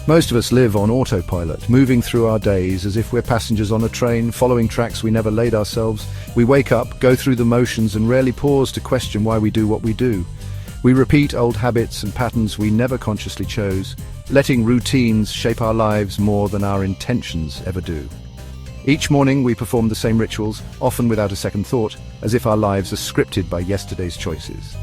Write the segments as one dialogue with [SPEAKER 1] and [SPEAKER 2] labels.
[SPEAKER 1] Most of us live on autopilot, moving through our days as if we're passengers on a train, following tracks we never laid ourselves. We wake up, go through the motions, and rarely pause to question why we do what we do. We repeat old habits and patterns we never consciously chose, letting routines shape our lives more than our intentions ever do. Each morning we perform the same rituals, often without a second thought, as if our lives are scripted by yesterday's choices.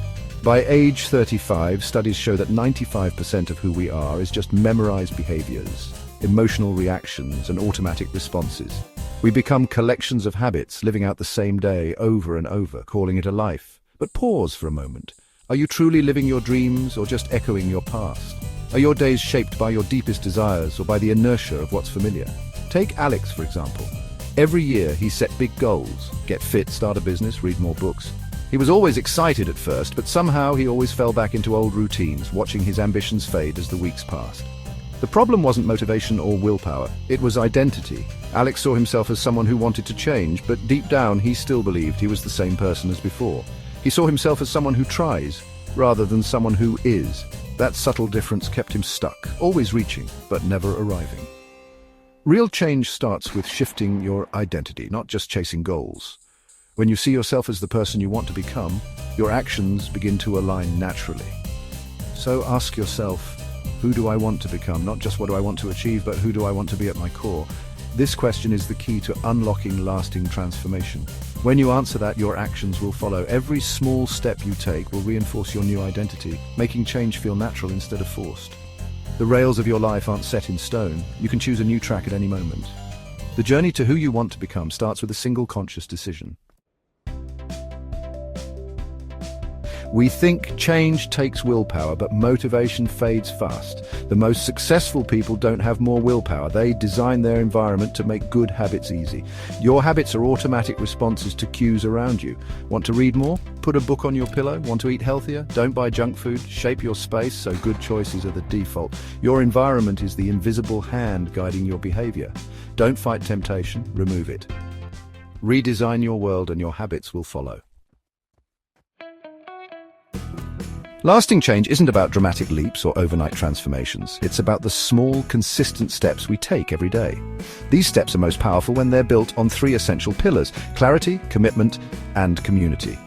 [SPEAKER 1] By age 35, studies show that 95% of who we are is just memorized behaviors, emotional reactions, and automatic responses. We become collections of habits, living out the same day over and over, calling it a life. But pause for a moment. Are you truly living your dreams or just echoing your past? Are your days shaped by your deepest desires or by the inertia of what's familiar? Take Alex, for example. Every year he set big goals: get fit, start a business, read more books. He was always excited at first, but somehow he always fell back into old routines, watching his ambitions fade as the weeks passed. The problem wasn't motivation or willpower, it was identity. Alex saw himself as someone who wanted to change, but deep down he still believed he was the same person as before. He saw himself as someone who tries, rather than someone who is. That subtle difference kept him stuck, always reaching, but never arriving. Real change starts with shifting your identity, not just chasing goals. When you see yourself as the person you want to become, your actions begin to align naturally. So ask yourself, who do I want to become? Not just what do I want to achieve, but who do I want to be at my core? This question is the key to unlocking lasting transformation. When you answer that, your actions will follow. Every small step you take will reinforce your new identity, making change feel natural instead of forced. The rails of your life aren't set in stone. You can choose a new track at any moment. The journey to who you want to become starts with a single conscious decision. We think change takes willpower, but motivation fades fast. The most successful people don't have more willpower. They design their environment to make good habits easy. Your habits are automatic responses to cues around you. Want to read more? Put a book on your pillow. Want to eat healthier? Don't buy junk food. Shape your space so good choices are the default. Your environment is the invisible hand guiding your behavior. Don't fight temptation, remove it. Redesign your world and your habits will follow. Lasting change isn't about dramatic leaps or overnight transformations. It's about the small, consistent steps we take every day. These steps are most powerful when they're built on three essential pillars: clarity, commitment, and community.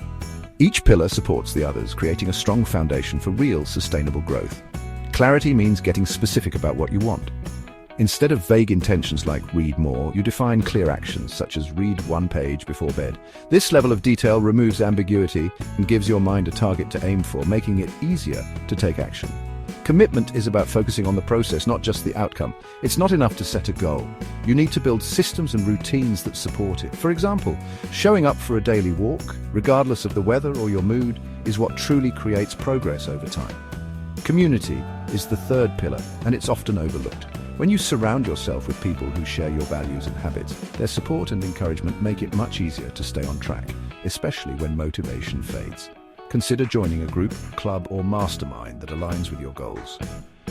[SPEAKER 1] Each pillar supports the others, creating a strong foundation for real, sustainable growth. Clarity means getting specific about what you want. Instead of vague intentions like read more, you define clear actions, such as read 1 page before bed. This level of detail removes ambiguity and gives your mind a target to aim for, making it easier to take action. Commitment is about focusing on the process, not just the outcome. It's not enough to set a goal. You need to build systems and routines that support it. For example, showing up for a daily walk, regardless of the weather or your mood, is what truly creates progress over time. Community is the third pillar, and it's often overlooked. When you surround yourself with people who share your values and habits, their support and encouragement make it much easier to stay on track, especially when motivation fades. Consider joining a group, club, or mastermind that aligns with your goals.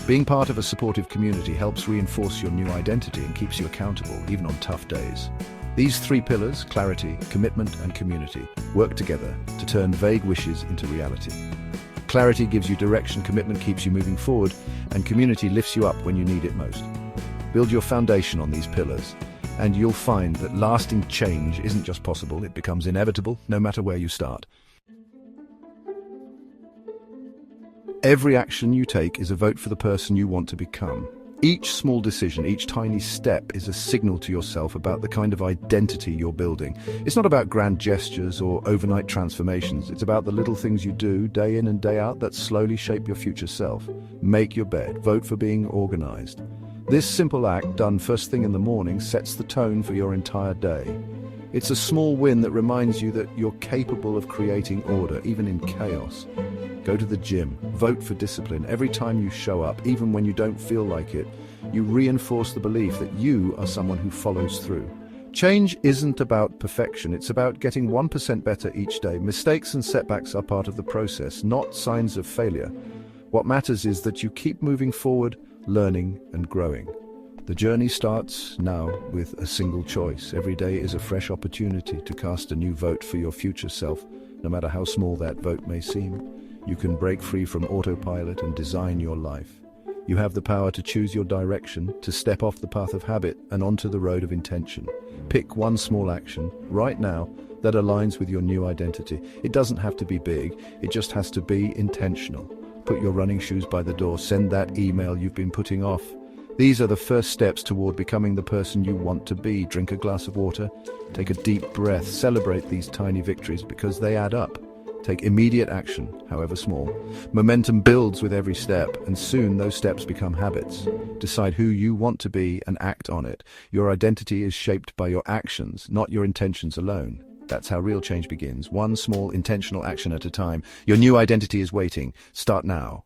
[SPEAKER 1] Being part of a supportive community helps reinforce your new identity and keeps you accountable, even on tough days. These three pillars, clarity, commitment, and community, work together to turn vague wishes into reality. Clarity gives you direction, commitment keeps you moving forward, and community lifts you up when you need it most. Build your foundation on these pillars, and you'll find that lasting change isn't just possible, it becomes inevitable, no matter where you start. Every action you take is a vote for the person you want to become. Each small decision, each tiny step is a signal to yourself about the kind of identity you're building. It's not about grand gestures or overnight transformations. It's about the little things you do day in and day out that slowly shape your future self. Make your bed, vote for being organized. This simple act, done first thing in the morning, sets the tone for your entire day. It's a small win that reminds you that you're capable of creating order, even in chaos. Go to the gym, vote for discipline. Every time you show up, even when you don't feel like it, you reinforce the belief that you are someone who follows through. Change isn't about perfection, it's about getting 1% better each day. Mistakes and setbacks are part of the process, not signs of failure. What matters is that you keep moving forward, learning and growing. The journey starts now with a single choice. Every day is a fresh opportunity to cast a new vote for your future self, no matter how small that vote may seem. You can break free from autopilot and design your life. You have the power to choose your direction, to step off the path of habit and onto the road of intention. Pick one small action, right now, that aligns with your new identity. It doesn't have to be big, it just has to be intentional. Put your running shoes by the door, send that email you've been putting off. These are the first steps toward becoming the person you want to be. Drink a glass of water, take a deep breath, celebrate these tiny victories because they add up. Take immediate action, however small. Momentum builds with every step, and soon those steps become habits. Decide who you want to be and act on it. Your identity is shaped by your actions, not your intentions alone. That's how real change begins, one small intentional action at a time. Your new identity is waiting. Start now.